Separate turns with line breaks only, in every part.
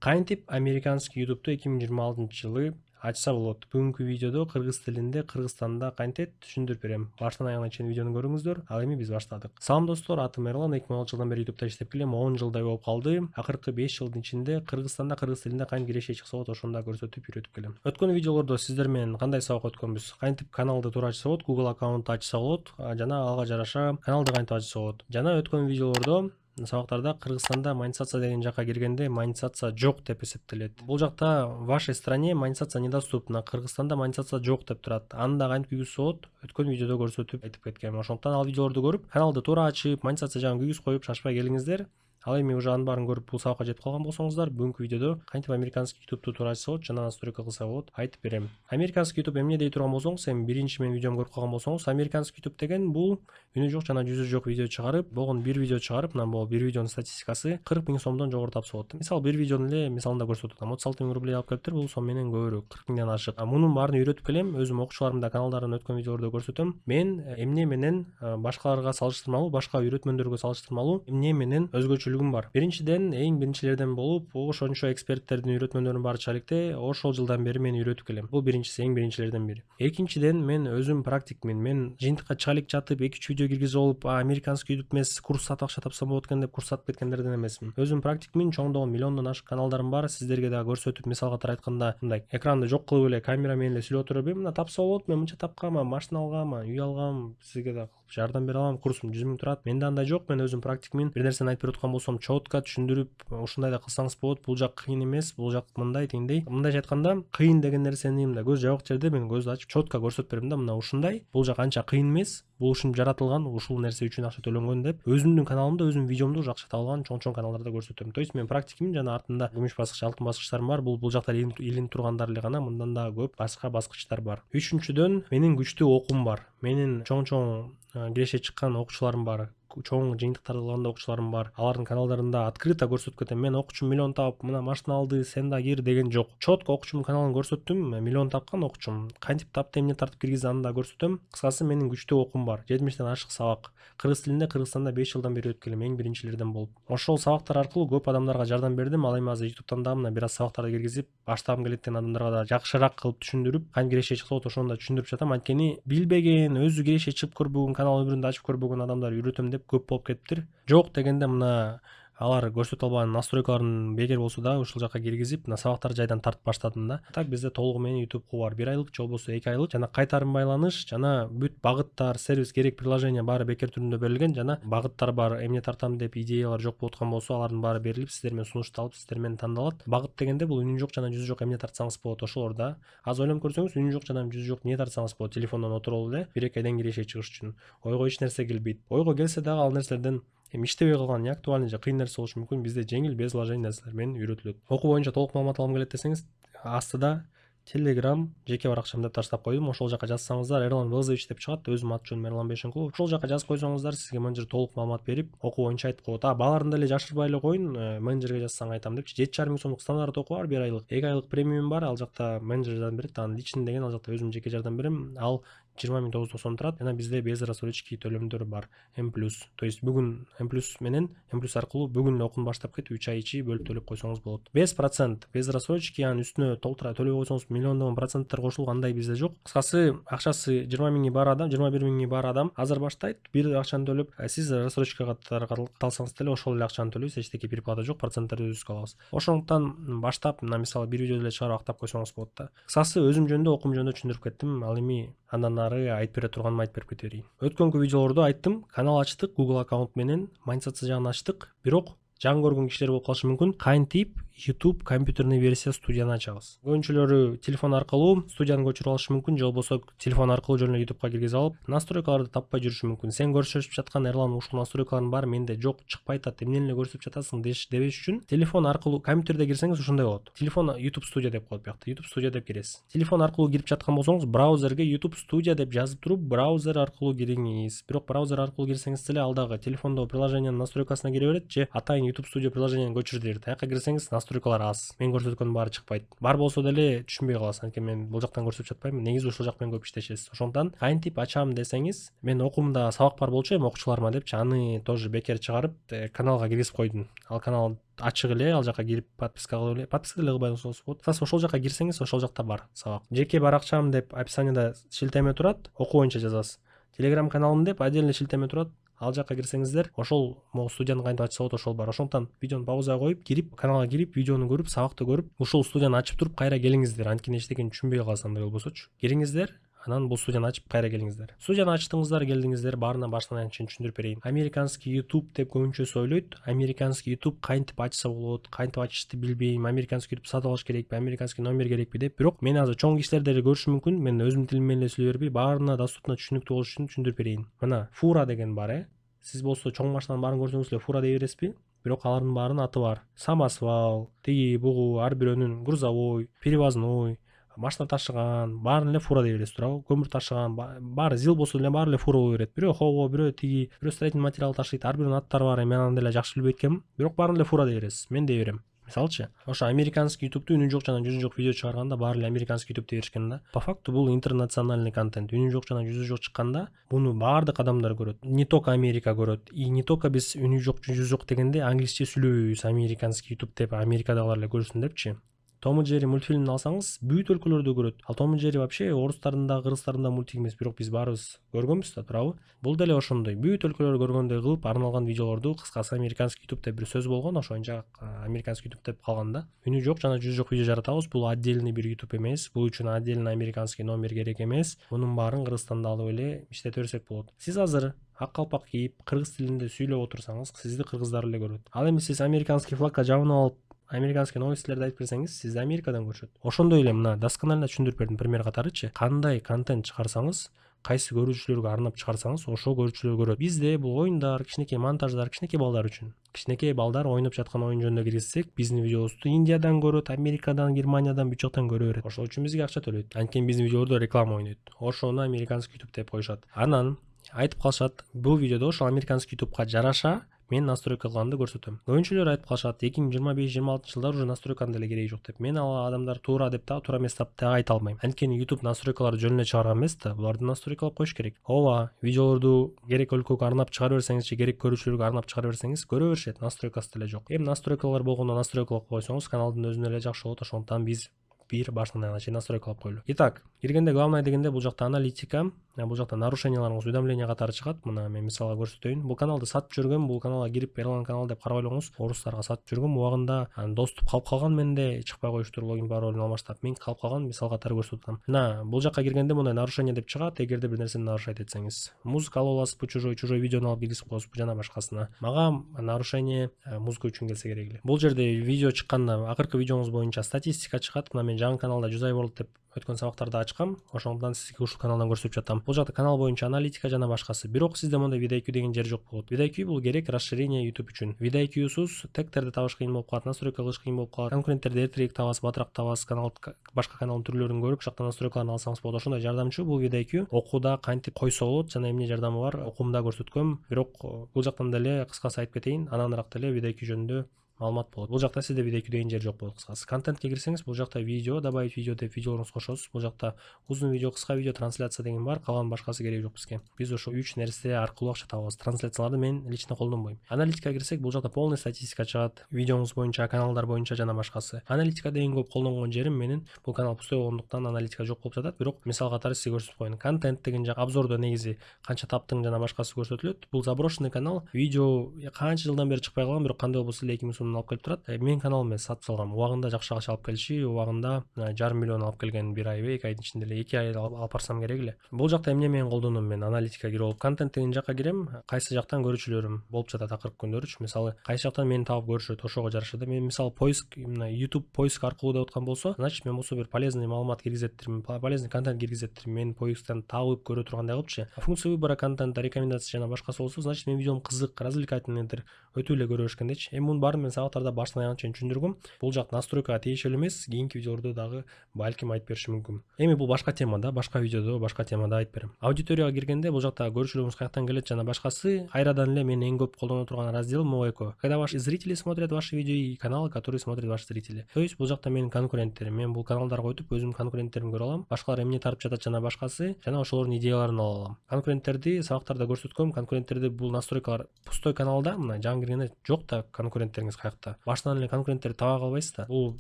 Кантип американский YouTube'ду 2026-жылы ачса болот? Бүгүнкү видеодо кыргыз тилинде Кыргызстанда кантет түшүндүрүп берем. Баштан аягына чейин видеону көрүңүздөр. Ал эми биз баштадык. Салам достор, атым Эрлан. 2016 жылдан бери YouTube'да иштеп келем. 10 жылдай болуп калды. Акыркы 5 жылдын ичинде Кыргызстанда кыргыз тилинде кантип киреше чыкса болот, ошону да көрсөтүп үйрөтүп келем. Өткөн видеолордо сиздер менен кандай сабак өткөнбүз? Кантип каналды туура ачса болот, Google аккаунт ачса болот, жана алга жараша каналды кантип ачса болот. Жана өткөн видеолордо сабактарда Кыргызстанда монетизация деген жака киргенде монетизация жок деп эсептелет. Бул жакта в вашей стране монетизация недоступна, Кыргызстанда монетизация жок деп турат. Аны да кантип күйгүзсө болот, өткөн видеодо көрсөтүп айтып кеткем. Ошондуктан ал видеолорду көрүп, каналды туура ачып, монетизация жагын күйгүз коюп шашпай келиңиздер. Ал эми уже анын баарын көрүп бул сабакка жетип калган болсоңуздар, бүгүнкү видеодо кантип американский YouTube'ду туура ачса болот, жана настройка кылса болот айтып берем. Американский YouTube эмне дей турган болсоңуз, эми биринчи менин видеомду көрүп калган болсоңуз, американский YouTube деген бул үнү жок жана жүзү жок видео чыгарып, болгону бир видео чыгарып, мына бул бир видеонун статистикасы 40 000 сомдон жогору тапса болот. Мисалы бир видеонун эле мисалында көрсөтүп атам. 36 000 рублей алып келиптир, бул сом менен көбүрөөк, 40 000ден ашык. Мунун баарын үйрөтүп келем, өзүм окуучуларымда каналдарын өткөн видеолордо көрсөтөм. Мен эмне менен башкаларга салыштырмалуу, башка үйрөтмөндөргө салыштырмалуу эмне менен өзгөчөлүгүм бар. Биринчиден, эң биринчилерден болуп, ошончо эксперттердин үйрөтмөндөрүнүн баары чыга электе, ошол жылдан бери мен үйрөтүп келем. Бул биринчиси, эң биринчилерден бири. Экинчиден, мен өзүм практикмин. Мен жыйынтыкка чыга элек жатып 2-3 видео киргизип алып, американский YouTube эмес, курс сатып акча тапсам болот экен деп курс сатып кеткендерден эмесмин. Өзүм практикмин, чоңдогон миллиондон ашык каналдарым бар. Сиздерге да көрсөтүп, мисал катары айтканда, мындай экранды жок кылып эле камера менен эле сүйлөп отуруп, мына тапса болот, мен мынча тапкам, машина алгам, үй алгам, сизге да жардам бере алам, курсум 100 000 турат. Менде андай жок, мен өзүм практикмин. Бир нерсени айтып берип аткан болсом, чотко түшүндүрүп, ушундай да кылсаңыз болот, бул жак кыйын эмес, бул жак мындай тигиндей. Мындайча айтканда, кыйын деген нерсени мындай көз жабык жерде мен көздү ачып чотко көрсөтүп берем да, мына ушундай, бул жак анча кыйын эмес, бул ушинтип жаратылган, ушул нерсе үчүн акча төлөнгөн деп өзүмдүн каналымда, өзүмдүн видеомду уже акча таба алган чоң каналдарда көрсөтөм. То есть мен практикмин, жана артында күмүш баскыч, алтын баскычтарым бар. Бул жакта илинип тургандар эле гана, мындан да көп башка баскычтар бар. Үчүнчүдөн, менин күчтүү окуум бар. Менин чоң киреше чыккан окуучуларым бар. Чоң жыйынтыктарды кылган окуучуларым бар. Алардын каналдарында открыто көрсөтүп кетем. Мен окуучум миллион таап, мына машина алды, сен да кир деген жок. Чотко окуучумдун каналын көрсөттүм, миллион тапкан окуучум. Кантип тапты, эмне тартып киргизди, аны да көрсөтөм. Кыскасы, менин күчтүү окуум бар. 70 ашык сабак. Кыргыз тилинде Кыргызстанда 5 жылдан бери өтүп келем, эң биринчилерден болуп. Ошол сабактар аркылуу көп адамдарга жардам бердим. Ал эми азыр YouTube'дан да мына бир аз сабактарды киргизип, баштагым келет деген адамдарга да жакшыраак кылып түшүндүрүп, кантип киреше чыкса болот, ошону да түшүндүрүп жатам. Анткени билбеген, өзү киреше чыгып көрбөгөн, канал өмүрүндө ачып көрбөгөн адамдар үйрөтөм деп көп болуп кетиптир. Жок дегенде мына алар көрсөтө албаган настройкаларын бекер болсо да ушул жака киргизип, мына сабактарды жайдан тартып баштадым да. Так бизде толугу менен YouTube бар. 1 айлык же болбосо 2 айлык, жана кайтарым байланыш, жана бүт багыттар, сервис, керек приложение баары бекер түрүндө берилген, жана багыттар бар. Эмне тартам деп идеялар жок болуп аткан болсо, алардын баары берилип, сиздер менен сунушталып, сиздер менен тандалат. Багыт дегенде бул үнү жок жана жүзү жок эмне тартсаңыз болот, ошолорда. Азыр ойлонуп көрсөңүз, үнү жок жана жүзү жок эмне тартсаңыз болот, телефондон отуруп эле 1-2 айдан киреше чыгыш үчүн. Ойго эч нерсе келбейт. Ойго келсе дагы ал нерселерден эми иштебей калган, не актуальный же кыйын нерсе болушу мүмкүн. Бизде жеңил, без вложений нерселер менен үйрөтүлөт. Окуу боюнча толук маалымат алгым келет десеңиз, астыда Telegram жеке баракчам деп таштап койдум. Ошол жака жазсаңыздар, Эрлан Велзович деп чыгат. Өзүм аты жөнүм Эрлан Бейшенкулов. Ошол жака жазып койсоңуздар, сизге менеджер толук маалымат берип, окуу боюнча айтып коет. Бааларын деле жашырбай эле коеюн, менеджерге жазсаң айтам депчи. 7,5 000 сомдук стандарт окуу бар, 1 айлык. 2 айлык премиум бар, ал жакта менеджер жардам берет. Анан личный деген ал жакта өзүм жеке жардам берем. Ал 20 990 турат. Жана бизде без рассрочки төлөмдөр бар. М+. То есть бүгүн М+ менен М+ аркылуу бүгүн эле окууну баштап кетип 3 ай ичи бөлүп төлөп койсоңуз болот. Без процент, без рассрочки, анын үстүнө толтура төлөй койсоңуз миллиондогон проценттер кошулган, андай бизде жок. Кыскасы, акчасы 20 000 бар адам, 21 000 бар адам азыр баштайт, бир акчаны төлөп, сиз рассрочкага каталсаңыз деле ошол эле акчаны төлөйсүз, эчтеке переплата жок, проценттерди өзүбүзгө алабыз. Ошондуктан баштап, мына мисалы бир видео деле чыгарып актап койсоңуз болот да. Кыскасы, өзүм жөнүндө, окуум жөнүндө түшүндүрүп кеттим. Ал эми андан ары айтып бере турганым айтып берип кете берейин. Өткөнкү видеолордо айттым, канал ачтык, Google аккаунт менен монетизация жагын ачтык, бирок жаңы көргөн кишилер болуп калышы мүмкүн. Кантип YouTube компьютерный версия студияны ачабыз. Көбүнчөлөрү телефон аркылуу студияны көчүрүп алышы мүмкүн, же болбосо телефон аркылуу жөн эле YouTube'га киргизе алып, настройкаларды таппай жүрүшү мүмкүн. Сен көрсөтүп жаткан Эрлан ушул настройкалардын баары менде жок, чыкпай атат, эмнени эле көрсөтүп жатасың дебеш үчүн телефон аркылуу компьютерде кирсеңиз ушундай болот. Телефон YouTube студия деп коет биякта. YouTube студия деп киресиз. Телефон аркылуу кирип жаткан болсоңуз, браузерге YouTube студия деп жазып туруп, браузер аркылуу кириңиз. Бирок браузер аркылуу кирсеңиз деле ал дагы телефондогу приложениянын настройкасына кире берет, же атайын YouTube студия приложениени көчүр дейт. Аяка кирсеңиз настройкалар аз. Мен көрсөткөнүн баары чыкпайт. Бар болсо деле түшүнбөй каласыз. Анткени мен бул жактан көрсөтүп жатпаймын. Негизи ушул жак менен көп иштешесиз. Ошондуктан кантип ачам десеңиз, мен окуумда сабак бар болчу эми окуучуларыма депчи, аны тоже бекер чыгарып каналга киргизип койдум. Ал канал ачык эле, ал жака кирип подписка кылып эле, подписка деле кылбай койсоңуз болот. Кысасы ошол жака кирсеңиз, ошол жакта бар сабак. Жеке баракчам деп описанияда шилтеме турат, окуу боюнча жазасыз. Telegram каналым деп отдельно шилтеме турат. Ал жака кирсеңиздер, ошол могу студияны кантип ачса болот ошол бар. Ошондуктан видеону паузага коюп, кирип, каналга кирип, видеону көрүп, сабакты көрүп, ушул студияны ачып туруп кайра келиңиздер. Анткени эчтекени түшүнбөй каласыз андай болбосочу. Кириңиздер, анан бул студияны ачып кайра келиңиздер. Студияны ачтыңыздар, келдиңиздер, баарына баштан аяк чейин түшүндүрүп берейин. Американский YouTube деп көбүнчөсү ойлойт. Американский YouTube кантип ачса болот, кантип ачышты билбейм, американский YouTube сатып алыш керекпи, американский номер керекпи деп. Бирок мен азыр чоң кишилер деле көрүшү мүмкүн. Мен өзүмдүн тилим менен эле сүйлөй бербей, баарына доступно түшүнүктүү болуш үчүн түшүндүрүп берейин. Мына фура деген бар, Сиз болсо чоң машинанын баарын көрсөңүз эле фура дей бересизби? Бирок алардын баарынын аты бар. Самосвал, тиги бугу, ар бирөөнүн грузовой, перевозной, машина ташыган, баарын эле фура дей бересиз, туурабы? Көмүр ташыган, баары зил болсо деле баары эле фура боло берет. Бирөө хого, бирөө тиги, бирөө строительный материал ташыйт, ар бирөөнүн аттары бар. Мен аны деле жакшы билбейт экенмин. Бирок баарын эле фура дей бересиз. Мен дей берем. Мисалчы, ошо американский YouTube'ду үнү жок жана жүзү жок видео чыгарганда баары эле американский YouTube дей беришкен да. По факту бул интернациональный контент. Үнү жок жана жүзү жок чыкканда буну баардык адамдар көрөт. Не только Америка көрөт. И не только биз үнү жок, жүзү жок дегенде англисче сүйлөбөйбүз. Американский YouTube деп Америкадагылар эле көрсүн депчи. Том и Джерри мультфильмин алсаңыз, бүт өлкөлөрдө көрөт. Ал Том и Джерри вообще орустардын да, кыргыздардын да мультик эмес, бирок биз баарыбыз көргөнбүз да, туурабы? Бул деле ошондой. Бүт өлкөлөр көргөндөй кылып арналган видеолорду, кыскасы американский YouTube деп бир сөз болгон, ошоюнча американский YouTube деп калган да. Үнү жок жана жүзү жок видео жаратабыз. Бул отдельный бир YouTube эмес. Бул үчүн отдельный американский номер керек эмес. Мунун баарын Кыргызстанда алып эле иштете берсек болот. Сиз азыр ак калпак кийип, кыргыз тилинде сүйлөп отурсаңыз, сизди кыргыздар эле көрөт. Ал эми сиз американский флагка жабынып алып, американский новостилерди айтып берсеңиз, сизди Америкадан көрүшөт. Ошондой эле мына досконально түшүндүрүп бердим пример катарычы. Кандай контент чыгарсаңыз, кайсы көрүүчүлөргө арнап чыгарсаңыз, ошол көрүүчүлөр көрөт. Бизде бул оюндар, кичинекей монтаждар, кичинекей балдар үчүн. Кичинекей балдар ойноп жаткан оюн жөнүндө киргизсек, биздин видеобузду Индиядан көрөт, Америкадан, Германиядан, бүт жактан көрө берет. Ошол үчүн бизге акча төлөйт. Анткени биздин видеолордо реклама ойнойт. Ошону американский YouTube деп коюшат. Анан айтып калышат, бул видеодо ошол американский YouTube'га жараша мен настройка кылганды көрсөтөм. Көбүнчөлөр айтып калышат, 2025-26 жылдар уже настройканын деле кереги жок деп. Мен ал адамдар туура деп да, туура эмес деп да айта албайм. Анткени YouTube настройкаларды жөн эле чыгарган эмес да, буларды настройкалап коюш керек. Ооба, видеолорду керек өлкөгө арнап чыгара берсеңиз же керек көрүүчүлөргө арнап чыгара берсеңиз, көрө беришет, настройкасы деле жок. Эми настройкалар болгондо настройкалап койсоңуз, каналдын өзүнө эле жакшы болот. Ошондуктан биз бир баштан аягына чейин настройкалап койлу. Итак, киргенде главное дегенде бул жакта аналитика, бул жакта нарушенияларыңыз уведомление катары чыгат. Мына мен мисалга көрсөтөйүн. Бул каналды сатып жүргөм, бул каналга кирип Эрлан канал деп карап ойлоңуз. Орустарга сатып жүргөм. Убагында доступ калып калган менде, чыкпай коюштур, логин паролун алмаштап. Мен калып калган, мисал катары көрсөтүп атам. Мына бул жакка киргенде мындай нарушение деп чыгат. Эгерде бир нерсени нарушать этсеңиз, музыка алып аласызбы, чужой видеону алып киргизип коесузбу жана башкасына. Мага нарушение музыка үчүн келсе керек эле. Бул жерде видео чыкканда, акыркы видеоңуз боюнча статистика чыгат. Мына мен жаңы каналда Juicy World деп өткөн сабактарды ачкам. Ошондуктан сизге ушул каналдан көрсөтүп жатам. Бул жакта канал боюнча аналитика жана башкасы. Бирок сизде мондай VidIQ деген жер жок болот. VidIQ бул керек расширение YouTube үчүн. VidIQсуз тегтерди табыш кыйын болуп калат, настройка кылыш кыйын болуп калат. Конкуренттерди эртерээк табасыз, батыраак табасыз, канал башка каналдын түрлөрүн көрүп, ошол жактан настройкаларын алсаңыз болот. Ошондой жардамчы бул VidIQ. Окууда кантип койсо болот жана эмне жардамы бар, окуумда көрсөткөм. Бирок бул жактан деле кыскасы айтып кетейин, ананраак деле VidIQ жөнүндө маалымат болот. Бул жакта сизде VidIQ деген жер жок болот. Кыскасы контентке кирсеңиз, бул жакта видео, добавить видео деп видеолоруңузду кошосуз. Бул жакта узун видео, кыска видео, трансляция деген бар. Калган башкасы кереги жок бизге. Биз ошо 3 нерсе аркылуу акча табабыз. Трансляцияларды мен лично колдонбойм. Аналитикага кирсек, бул жакта полный статистика чыгат. Видеоңуз боюнча, каналдар боюнча жана башкасы. Аналитикада эң көп колдонгон жерим менин бул канал пустой болгондуктан аналитика жок болуп жатат. Бирок мисал катары сизге көрсөтүп коеюн. Контент деген жак обзордо негизи канча таптың жана башкасы көрсөтүлөт. Бул заброшенный канал. Видео канча жылдан бери чыкпай калган, бирок кандай болбосо эле 2000 сомдон алып келип турат. Мен каналым мен сатып салгам. Убагында жакшы акча алып келиши, убагында 5,5 миллион алып келген, бир ай 2 айдын ичинде эле 2 ай алып барсам керек эле. Бул жакта эмне менен колдоном мен аналитикага кирип алып, контент деген жакка кирем, кайсы жактан көрүүчүлөрүм болуп жатат акыркы күндөрүчү. Мисалы, кайсы жактан мени таап көрүшөт, ошого жараша да. Мен мисалы поиск, мына YouTube поиск аркылуу деп аткан болсо, значит мен болсо бир полезный маалымат киргизеттирмин, полезный контент киргизеттирмин. Мен поисктен табып көрө тургандай кылыпчы. Функция выбора контента, рекомендация жана башкасы болсо, значит мен видеом кызык, развлекательныйдыр, өтүп эле көрө беришкендечи. Эми мунун баарын мен сабактарда баштан аягына чейин түшүндүргөм. Бул жак настройкага тиешелүү эмес, кийинки видеолордо дагы балким айтып беришим мүмкүн. Эми бул башка темада, башка видеодо, башка темада айтып берем. Аудиторияга киргенде бул жакта көрүүчүлөрүңүз каяктан келет жана башкасы. Кайрадан эле мен эң көп колдоно турган раздел Moeco. Когда ваши зрители смотрят ваши видео и каналы, которые смотрят ваши зрители. То есть бул жакта менин конкуренттерим. Мен бул каналдарга өтүп өзүмдүн конкуренттеримди көрө алам. Башкалар эмне тартып жатат жана башкасы, жана ошолордун идеяларын ала алам. Конкуренттерди сабактарда көрсөткөм. Конкуренттерди бул настройкалар пустой каналда, мына жаңы киргенде жок да конкуренттериңиз каякта. Баштан эле конкуренттерди таба калбайсыз да. Бул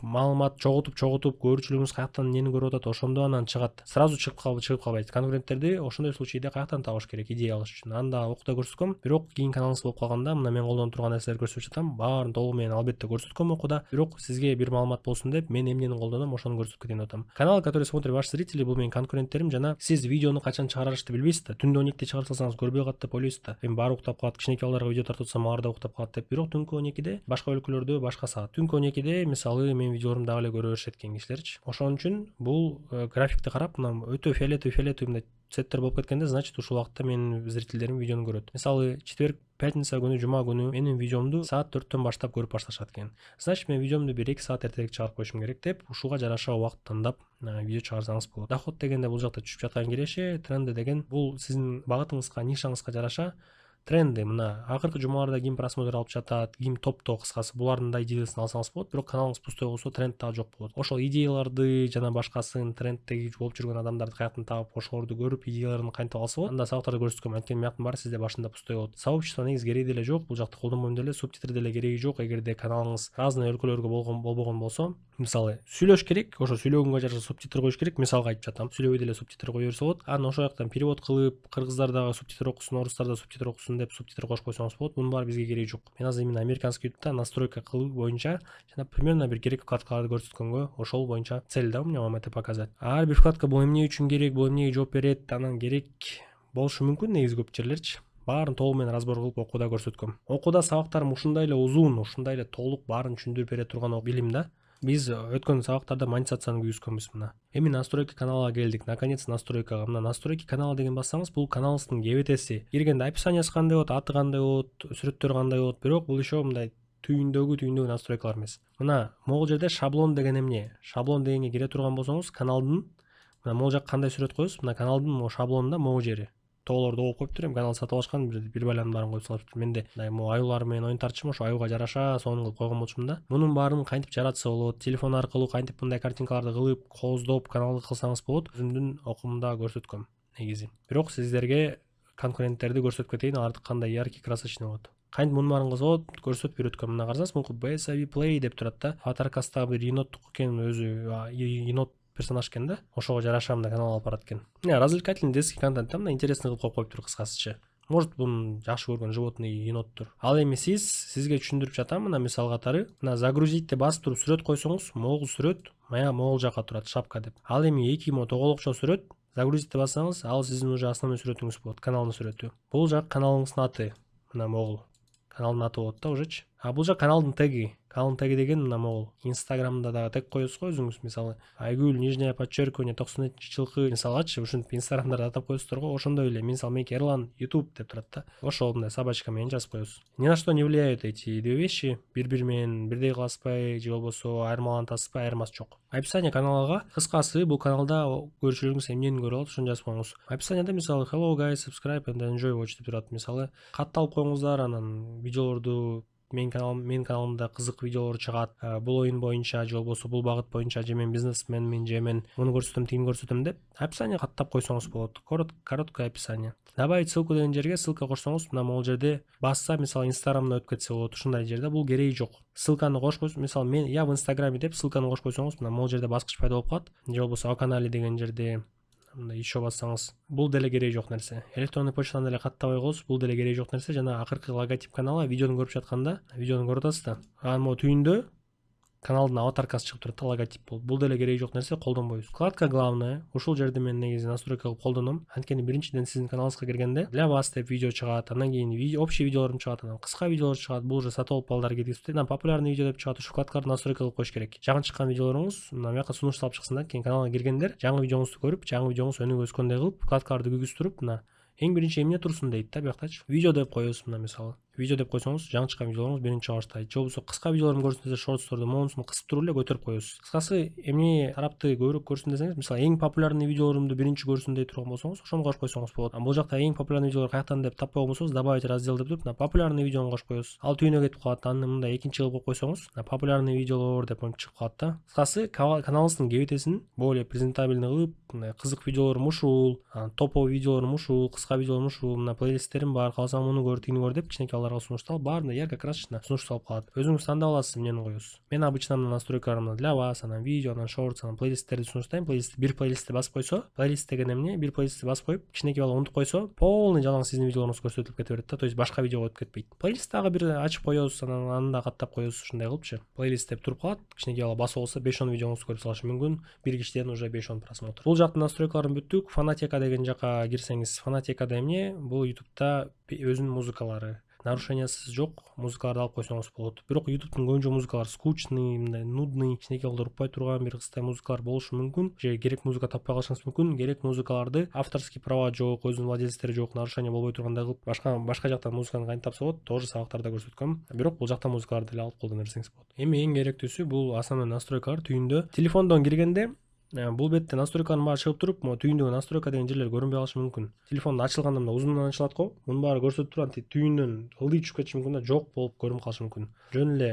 маалымат чогултуп көрүүчүлөрүңүз каяктан эмнени көрүп атат, ошондо анан чыгат. Сразу чыгып калбайт. Конкуренттерди ошондой случайда каяктан табыш керек идея алыш үчүн. Анда окута көрсөткөм. Бирок кийин каналыңыз болуп калганда, мына мен колдонуп турган нерселерди көрсөтүп жатам. Баарын толугу менен албетте көрсөткөм окуда. Бирок сизге бир маалымат болсун деп мен эмнени колдоном, ошону көрсөтүп кетейин деп атам. Канал, который смотрит ваши зрители, бул менин конкуренттерим жана сиз видеону качан чыгарышты билбейсиз да. Түндө 12де чыгарып салсаңыз көрбөй калат деп ойлойсуз да. Эми баары уктап калат, кичинекей балдарга видео тартып атсам алар да уктап калат деп. Бирок түнкү 12де башка өлкөлөрдө башка саат. Түнкү 12де мисалы менин видеолорумду дагы эле көрө беришет экен кишилерчи. Ошон үчүн бул графикти карап, мына өтө фиолетовый мындай цветтер болуп кеткенде, значит ушул убакытта менин зрительдерим видеону көрөт. Мисалы четверг, пятница күнү, жума күнү менин видеомду саат 4төн баштап көрүп башташат экен. Значит, мен видеомду 1-2 саат эртерээк чыгарып коюшум керек деп, ушуга жараша убакыт тандап видео чыгарсаңыз болот. Доход дегенде бул жакта түшүп жаткан киреше, тренды деген бул сиздин багытыңызга, нишаңызга жараша тренди. Мына акыркы жумаларда ким просмотр алып жатат, ким топто, кыскасы булардын да идеясын алсаңыз болот. Бирок каналыңыз пустой болсо тренд дагы жок болот. Ошол идеяларды жана башкасын, трендтеги болуп жүргөн адамдарды каяктан таап, ошолорду көрүп, идеяларын кантип алса болот. Анда сабактарды көрсөткөм. Анткени мыяктын баары сизде башында пустой болот. Сообщество негизи кереги деле жок. Бул жакта колдонбойм деле, субтитр деле кереги жок. Эгерде каналыңыз разный өлкөлөргө болбогон болсо, мисалы сүйлөш керек, ошо сүйлөгөнгө жараша субтитр коюш керек. Мисалга айтып жатам, сүйлөбөй деле субтитр кое берсе болот. Анан ошол жактан перевод кылып, кыргыздар дагы субтитр окусун, орустар да субтитр окусун деп субтитр кошуп койсоңуз болот. Мунун баары бизге кереги жок. Мен азыр именно американский ютубта настройка кылуу боюнча жана примерно бир керек вкладкаларды көрсөткөнгө, ошол боюнча цель да у меня вам это показать. Ар бир вкладка бул эмне үчүн керек, бул эмнеге жооп берет, анан керек болушу мүмкүн негизи көп жерлерчи. Баарын толугу менен разбор кылып окууда көрсөткөм. Окууда сабактарым ушундай эле узун, ушундай эле толук баарын түшүндүрүп бере турган билим да. Биз өткөн сабактарда монетизацияны күйгүзгөнбүз мына. Эми настройка каналга келдик. Наконец настройкага. Мына настройки канала деген бассаңыз, бул каналыңыздын кебетеси. Киргенде описаниясы кандай болот, аты кандай болот, сүрөттөр кандай болот, бирок бул ишо мындай түйүндөгү настройкалар эмес. Мына могул жерде шаблон деген эмне? Шаблон дегенге кире турган болсоңуз, каналдын мына могул жак кандай сүрөт коесуз? Мына каналдын могу шаблонунда могу жери. Тоолорду окуп коюптур, эми канал сатып алышкан, бир байланын баарын коюп салыптыр. Менде мындай аюулар менен оюн тартчумун, ошо аюуга жараша сонун кылып койгон болчумун да. Мунун баарын кантип жаратса болот, телефон аркылуу кантип мындай картинкаларды кылып, кооздоп каналды кылсаңыз болот, өзүмдүн окуумда көрсөткөм негизи. Бирок сиздерге конкуренттерди көрсөтүп кетейин, аларды кандай яркий, красочный болот. Кантип мунун баарын кылса болот, көрсөтүп үйрөткөм. Мына карасаңыз, мунку BSAV Play деп турат да. Аватаркасындагы бир еноттук экен, өзү енот персонаж экен да. Ошого жараша мындай канал алып барат экен. Развлекательный детский контент да, мына интересный кылып коюптур кыскасычы. Может, бунун жакшы көргөн животный еноттур. Ал эми сизге түшүндүрүп жатам, мына мисал катары. Мына загрузить деп басып туруп сүрөт койсоңуз, могул сүрөт мая могул жака турат, шапка деп. Ал эми 2 тоголокчо сүрөт, загрузить деп бассаңыз, ал сиздин уже основной сүрөтүңүз болот, каналдын сүрөтү. Бул жак каналыңыздын аты. Мына могул. Каналдын аты болот да ужечи. А бул жак каналдын теги. Каналдын теги деген мына могул. Инстаграмда дагы тег коесуз го өзүңүз, мисалы Айгүл нижнее подчеркивание 90 жылкы мисалгачы, ушинтип инстаграмдарда атап коесуздар го. Ошондой эле мисалы меники Эрлан YouTube деп турат да. Ошол мындай собачка менен жазып коесуз. Ни на что не влияют эти две вещи. Бири-бири менен бирдей кыласпай, же болбосо айырмалантасызбы, айырмасы жок. Описание каналга кыскасы бул каналда көрүүчүлөрүңүз эмнени көрүп алат, ошону жазып коюңуз. Описанияда мисалы hello guys, subscribe and enjoy watch деп турат. Мисалы катталып коюңуздар, анан видеолорду менин каналымда кызык видеолор чыгат. Бул оюн боюнча, же болбосо бул багыт боюнча, же мен бизнесменмин, же мен муну көрсөтөм, тигини көрсөтөм деп описание каттап койсоңуз болот. Короткое описание. Добавить ссылку деген жерге ссылка кошсоңуз, мына могул жерде басса, мисалы Инстаграмдан өтүп кетсе болот. Ушундай жерде бул кереги жок. Ссылканы кошуп койсоңуз, мисалы я в Инстаграме деп ссылканы кошуп койсоңуз, мына могул жерде баскыч пайда болуп калат. Же болбосо о канале деген жерде мындай еще бассаңыз, бул деле кереги жок нерсе. Электронный почтадан деле каттабай коесуз, бул деле кереги жок нерсе. Жана акыркы логотип канала видеону көрүп жатканда, видеону көрүп атасыз да. Анан могу түйүндө каналдын аватаркасы чыгып турат да, логотип болуп. Бул деле кереги жок нерсе, колдонбойбуз. Вкладка главная. Ушул жерде мен негизи настройка кылып колдоном. Анткени биринчиден сиздин каналыңызга киргенде для вас деп видео чыгат, андан кийин общий видеолорум чыгат, анан кыска видеолор чыгат. Бул уже сатып алып балдар кеткизип, анан популярный видео деп чыгат. Ушул вкладкаларды настройка кылып коюш керек. Жаңы чыккан видеолоруңуз мына буяка сунуш салып чыксын да. Кийин каналга киргендер жаңы видеоңузду көрүп, жаңы видеоңуз өнүгүп өскөндөй кылып вкладкаларды күйгүзүп туруп, мына эң биринчи эмне турсун дейт да, буяктачы. Видео деп коесуз, мына мисалы. видео деп койсоңуз жаңы чыккан видеолоруңуз биринчи баштайт. Же болбосо кыска видеолорун көрсүн десе шортсторду моунусун кысып туруп эле көтөрүп коесуз. Кыскасы эмне тарапты көбүрөөк көрсүн десеңиз, мисалы эң популярный видеолорумду биринчи көрсүн дей турган болсоңуз, ошону кошуп койсоңуз болот. Бул жакта эң популярный видеолор каяктан деп таппай болсоңуз, добавить раздел деп туруп, популярный видеону кошуп коесуз. Ал түйүнө кетип калат. Аны мындай экинчи кылып коюп койсоңуз, популярный видеолор деп чыгып калат да. Кыскасы каналыңыздын кебетесин более презентабельный кылып, мындай кызык видеолорум ушул, топовый видеолорум ушул, кыска видеолорум ушул, мына плейлисттерим бар, кааласаң муну көр, тигини көр деп кичинекей балдарга сунушталып, баарында ярко красочно сунушталып калат. Өзүңүз тандап аласыз эмнени коесуз. Мен обычно настройкаларымда для вас, анан видео, анан шортс, анан плейлисттерди сунуштайм. Бир плейлистти басып койсо, плейлист деген эмне? Бир плейлистти басып коюп, кичинекей бала унутуп койсо, полный жалаң сиздин видеолоруңуз көрсөтүлүп кете берет да. То есть башка видеого өтүп кетпейт. Плейлист дагы бир ачып коесуз, анан аны да каттап коесуз, ушундай кылыпчы. Плейлист деп туруп калат. Кичинекей бала басып алса 5-10 видеоңузду көрүп салышы мүмкүн. Бир кишиден уже 5-10 просмотр. Бул жактын настройкаларын бүттүк. Фонотека деген жака кирсеңиз, фонотекада эмне? Бул YouTube'да өзүнүн музыкалары. Нарушениясыз жок, музыкаларды алып койсоңуз болот. Бирок YouTube'дун көбүнчө музыкалары скучный, мындай нудный, кичинекей балдар укпай турган бир кыстай музыкалар болушу мүмкүн. Же керек музыка таппай калышыңыз мүмкүн. Керек музыкаларды авторский права жок, өзүнүн владельцтери жок, нарушение болбой тургандай кылып, башка жактан музыканы кантип тапса болот, тоже сабактарда көрсөткөм. Бирок бул жакта музыкаларды деле алып колдоно берсеңиз болот. Эми эң керектүүсү бул основной настройкалар түйүндө. Телефондон киргенде бул бетте настройканын баары чыгып туруп, могу түйүндөгү настройка деген жерлер көрүнбөй калышы мүмкүн. Телефонду ачылганда мына узундан ачылат го, мунун баары көрсөтүп турат, түйүндөн ылдый түшүп кетиши мүмкүн да, жок болуп көрүнүп калышы мүмкүн. Жөн эле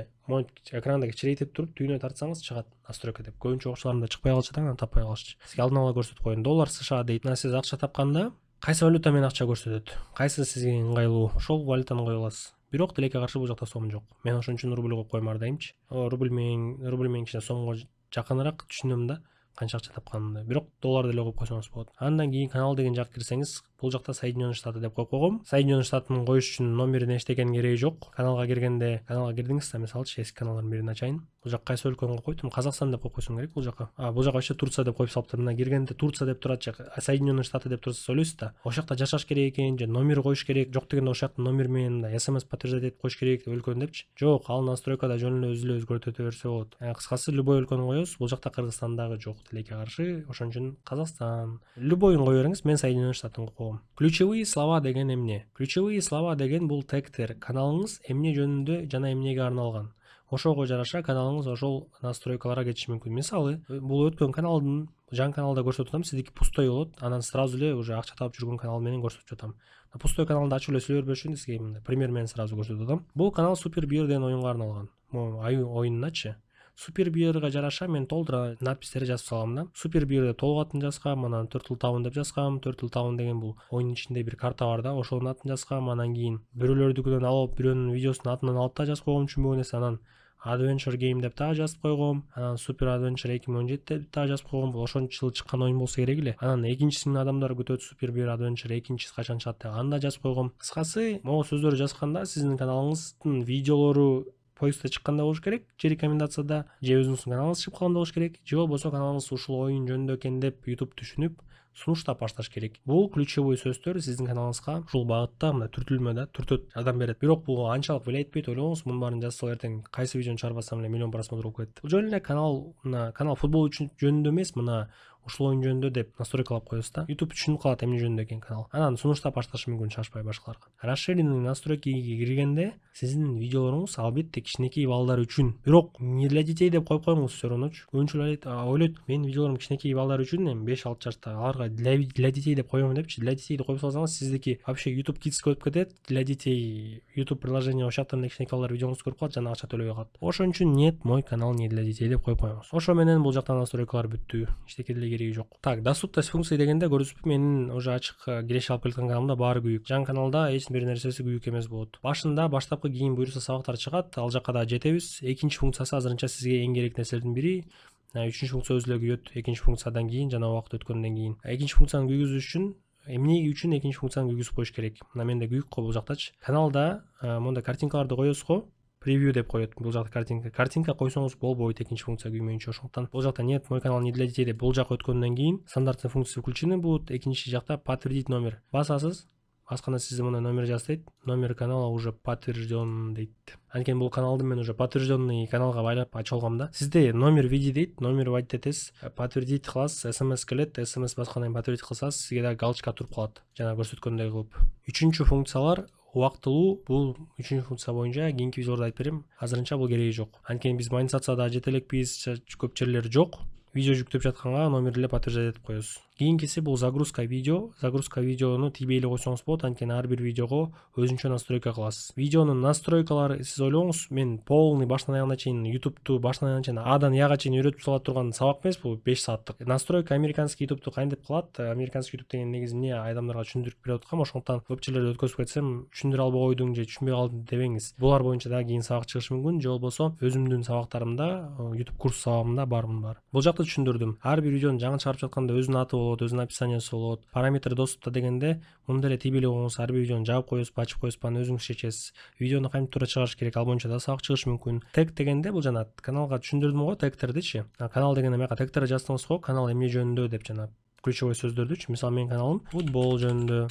экранды кичирейтип туруп түйүнө тартсаңыз чыгат настройка деп. Көбүнчө окуучуларымда чыкпай калчу да, анан таппай калышчы. Сизге алдын ала көрсөтүп коеюн. Доллар США дейт. Сиз акча тапканда кайсы валюта менен акча көрсөтөт, кайсы сизге ыңгайлуу, ошол валютаны кое аласыз. Бирок тилекке каршы бул жакта сом жок. Мен ошон үчүн рубль коюп койм ар дайымчы. Рубль менен кичине сомго жакыныраак түшүнөм да, канча акча тапканымды. Бирок доллар деле коюп койсоңуз болот. Андан кийин канал деген жакка кирсеңиз, бул жакта Соединенные Штаты деп коюп койгом. Соединенные Штатын коюш үчүн номерин эчтекенин кереги жок. Каналга кирдиңиз да, мисалы эски каналдардын бирин ачайын. Бул жак кайсы өлкөнү коюптум? Казакстан деп коюп койсоң керек бул жака. Бул жака вообще Турция деп коюп салыптыр. Мына киргенде Турция деп турат, Соединенные Штаты деп турса ойлойсуз да. Ошол жакта жашаш керек экен, же номер коюш керек. Жок дегенде ошол жактын номер менен SMS подтверждать этип коюш керек өлкөнү депчи. Жок, ал настройкада жөн эле өзгөртө берсе болот. Кыскасы любой өлкөнү коесуз. Бул жакта Кыргызстандагы жок, тилекке каршы. Ошон үчүн Казакстан. Любойун кое бериңиз. Мен Соединенные Штатын коюп койгом. Ключевые слова деген эмне? Ключевые слова деген бул тегтер. Каналыңыз эмне жөнүндө жана эмнеге арналган. Ошого жараша каналыңыз ошол настройкаларга кетиши мүмкүн. Мисалы, бул өткөн каналдын жаңы каналда көрсөтүп атам, сиздики пустой болот, анан сразу эле уже акча табып жүргөн канал менен көрсөтүп атам. Пустой каналды ачып эле сүйлөй бербеш үчүн сизге мындай пример менен сразу көрсөтүп атам. Бул канал Супер Бир деген оюнга арналган. Оюнуначы. Супер Бирге жараша мен толтура надпистерди жазып салам да. Супер Бир деп толук атын жазгам, анан Turtle Town деп жазгам. Turtle Town деген бул оюндун ичинде бир карта бар да, ошонун атын жазгам. Анан кийин бирөөлөрдүкүнөн алып, бирөөнүн видеосунун атынан алып да жазып койгом түшүнбөгөн нерсе. Анан Adventure Game деп дагы жазып койгом. Анан Super Adventure 2017 деп дагы жазып койгом. Ошончу жылы чыккан оюн болсо керек эле. Анан экинчисин адамдар күтөт, Super Bear Adventure экинчиси качан чыгат деп аны да жазып койгом. Кыскасы, могу сөздөрдү жазганда сиздин каналыңыздын видеолору поисктте чыкканда болуш керек, же рекомендацияда, же өзүңүздүн каналыңыз чыгып калганда болуш керек, же болбосо каналыңыз ушул оюн жөнүндө экен деп YouTube түшүнүп сунуштап башташ керек. Бул ключевой сөздөр сиздин каналыңызга ушул багытта мындай түртүлмө да, түртөт, жардам берет. Бирок бул анчалык влиять этпейт, ойлоңуз, мунун баарын жазсам эртең кайсы видеону чыгарбасам эле миллион просмотр болуп кетет. Бул жөн эле канал футбол үчүн жөнүндө эмес, мына ушул оюн жөнүндө деп настройкалап коесуз да. YouTube түшүнүп калат эмне жөнүндө экен канал. Анан сунуштап башташы мүмкүн шашпай башкаларга. Расширенный настройкиге киргенде сиздин видеолоруңуз албетте кичинекей балдар үчүн. Бирок не для детей деп коюп коюңуз все равночу. Көбүнчүлөр ойлойт, менин видеолорум кичинекей балдар үчүн, эми 5-6 жашта, аларга для детей деп коём депчи. Для детей деп коюп салсаңыз, сиздики вообще YouTube Kids өтүп кетет. Для детей YouTube приложение ошол жактан кичинекей балдар видеоңузду көрүп калат жана акча төлөбөй калат. Ошон үчүн нет, мой канал не для детей деп коюп коюңуз. Ошо менен бул жактан настройкалар бүттү. Эчтеке деле кереги жок. Так, доступность функции дегенде көрүңүзбү, менин уже ачык киреше алып келаткан каналымда баары күйүк. Жаңы каналда эч бир нерсеси күйүк эмес болот. Башында баштапкы кийин буюрса сабактар чыгат, ал жакка да жетебиз. Экинчи функциясы азырынча сизге эң керек нерселердин бири. Үчүнчү функция өзү эле күйөт. Экинчи функциядан кийин жана убакыт өткөндөн кийин. Экинчи функцияны күйгүзүш үчүн эмне үчүн экинчи функцияны күйгүзүп коюш керек? Мына менде күйүк го бул жактачы. Каналда мондай картинкаларды коесуз го. Превью деп коет. Бул жакта картинка койсоңуз болбойт экинчи функция күймөйүнчө. Ошондуктан бул жакта нет, мой канал не для детей деп бул жакка өткөндөн кийин стандартный функция включены будут. Экинчи жакта подтвердить номер басасыз. Басканда сизде мына номер жазат. Номер канала уже подтвержден дейт. Анткени бул каналды мен уже подтвержденный каналга байлап ачып алгам да. Сизде номер види дейт, номер вводить этесиз. Подтвердить кыласыз, SMS келет, SMS баскандан кийин подтвердить кылсаңыз, сизге да галочка туруп калат. Жана көрсөткөндөй кылып. Үчүнчү функциялар убактылуу бул 3-функция боюнча кийинки видеолордо айтып берем. Азырынча бул кереги жок. Анткени биз монетизацияда жете элекпиз, көп жерлери жок. Видео жүктөп жатканга номерлеп подтверждать этип коебуз. Кийинкиси бул загрузка видео. Загрузка видеону тийбей эле койсоңуз болот, анткени ар бир видеого өзүнчө настройка кыласыз. Видеонун настройкалары сиз ойлоңуз, мен полный баштан аягына чейин YouTube'ту баштан аягына чейин Адан Яга чейин үйрөтүп сала турган сабак эмес бул, 5 сааттык. Настройка американский YouTube'ту кантип кылат? Американский YouTube деген негизи эмне адамдарга түшүндүрүп берип аткам, ошондуктан көп жерлерди өткөзүп кетсем, түшүндүрө албай койдуң же түшүнбөй калдың дебеңиз. Булар боюнча дагы кийин сабак чыгышы мүмкүн, же болбосо өзүмдүн сабактарымда, YouTube курс сабагымда бар. Бул жакта түшүндүрдүм. Ар бир видеону жаңы чыгарып жатканда өзүнүн аты болот, өзүнүн описаниясы болот. Параметр доступта дегенде мындай эле тийбей эле койгоңуз, ар бир видеону жаап коесузбу, ачып коесузбу, аны өзүңүз чечесиз. Видеону кантип туура чыгарыш керек, ал боюнча да сабак чыгышы мүмкүн. Тег дегенде бул жана каналга түшүндүрдүм го тегтердичи. Канал дегенде маяка тегтерди жазсаңыз го, канал эмне жөнүндө деп жана ключевой сөздөрдүчү. Мисалы менин каналым футбол жөнүндө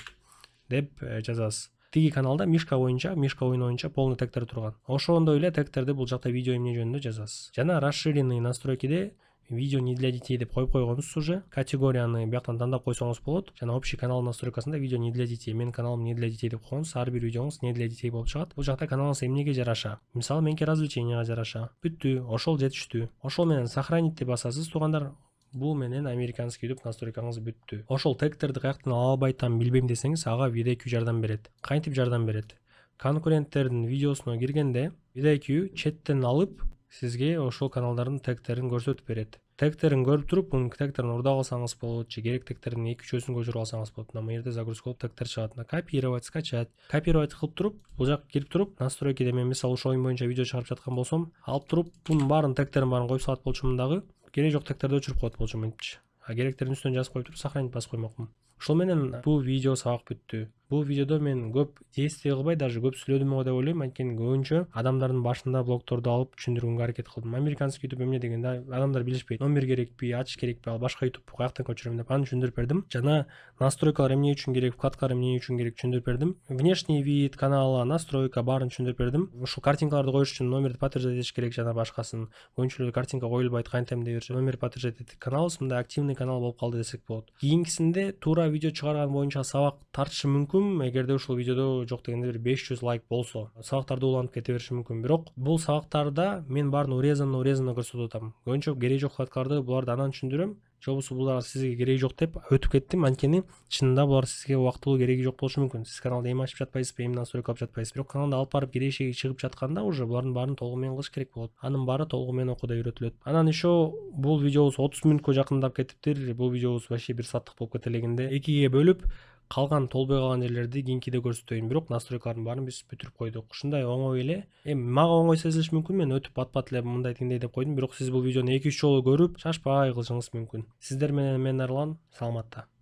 деп жазасыз. Тиги каналда Мишка боюнча, Мишка оюну боюнча полный тегтер турган. Ошондой эле тегтерди бул жакта видео эмне жөнүндө жазасыз. Жана расширенный настройкиде видео не для детей деп коюп койгонбуз уже. Категорияны бияктан тандап койсоңуз болот. Жана общий канал настройкасында видео не для детей. Менин каналым не для детей деп койгонбуз. Ар бир видеоңуз не для детей болуп чыгат. Бул жакта каналыңыз эмнеге жараша? Мисалы меники развлеченияга жараша. Бүттү, ошол жетиштүү. Ошол менен сохранить деп басасыз, туугандар. Бул менен американский YouTube настройкаңыз бүттү. Ошол тегтерди каяктан ала албайтам, билбейм десеңиз, ага VidIQ жардам берет. Кантип жардам берет? Конкуренттердин видеосуна киргенде VidIQ четтен алып сизге ошол каналдардын тегтерин көрсөтүп берет. Тегтерин көрүп туруп, мунун тегтерин урдап алсаңыз болот, же керек тегтердин 2-3-өсүн көчүрүп алсаңыз болот. Мына жерде загрузка болуп тегтер чыгат. Копировать, скачать. Копировать кылып туруп, бул жакка кирип туруп, настройкиде мен мисалы ушул оюн боюнча видео чыгарып жаткан болсом, алып туруп, бунун баарын тегтерин баарын коюп салат болчумун дагы. Кереги жок тегтерди өчүрүп коет болчумун мынтчи. Керектерин үстүнө жазып коюп туруп, сохранить басып коймокмун. Ошол менен бул видео сабак бүттү. Бул видеодо мен көп действий кылбай, даже көп сүйлөдүм го деп ойлойм, анткени көбүнчө адамдардын башында блогторду алып түшүндүргөнгө аракет кылдым. Американский YouTube эмне дегенде адамдар билишпейт. Номер керекпи, ачыш керекпи, ал башка YouTube каяктан көчүрөм деп аны түшүндүрүп бердим. Жана настройкалар эмне үчүн керек, вкладкалар эмне үчүн керек түшүндүрүп бердим. Внешний вид канала, настройка баарын түшүндүрүп бердим. Ушул картинкаларды коюш үчүн номерди подтверждать этиш керек жана башкасын. Көбүнчөлөр картинка коюлбайт, кантем деп беришет. Номер подтверждать этик. Каналыбыз мындай активный канал болуп калды десек болот. Кийинкисинде туура видео чыгарган боюнча сабак тартышы мүмкүн, эгерде ушул видеодо жок дегенде бир 500 лайк болсо. Сабактарды уланып кете бериши мүмкүн. Бирок бул сабактарда мен баарын урезанно көрсөтүп атам. Көбүнчө кереги жок вкладкаларды буларды анан түшүндүрөм. Же болбосо булар сизге кереги жок деп өтүп кеттим, анткени чынында булар сизге убактылуу кереги жок болушу мүмкүн. Сиз каналда эми ачып жатпайсызбы, эми настройка алып жатпайсызбы. Бирок каналда алып барып кирешеги чыгып жатканда уже булардын баарын толугу менен кылыш керек болот. Анын баары толугу менен окууда үйрөтүлөт. Анан еще бул видеобуз 30 мүнөткө жакындап кетиптир. Бул видеобуз вообще 1 сааттык болуп кете элегинде. Экиге бөлүп калган толбой калган жерлерди кийинкиде көрсөтөйүн. Бирок настройкалардын баарын биз бүтүрүп койдук. Ушундай оңой эле. Эми мага оңой сезилиш мүмкүн, мен өтүп пат эле мындай тиңдей деп койдум. Бирок сиз бул видеону 2-3 жолу көрүп, шашпай кылышыңыз мүмкүн. Сиздер менен мен Арлан, саламатта.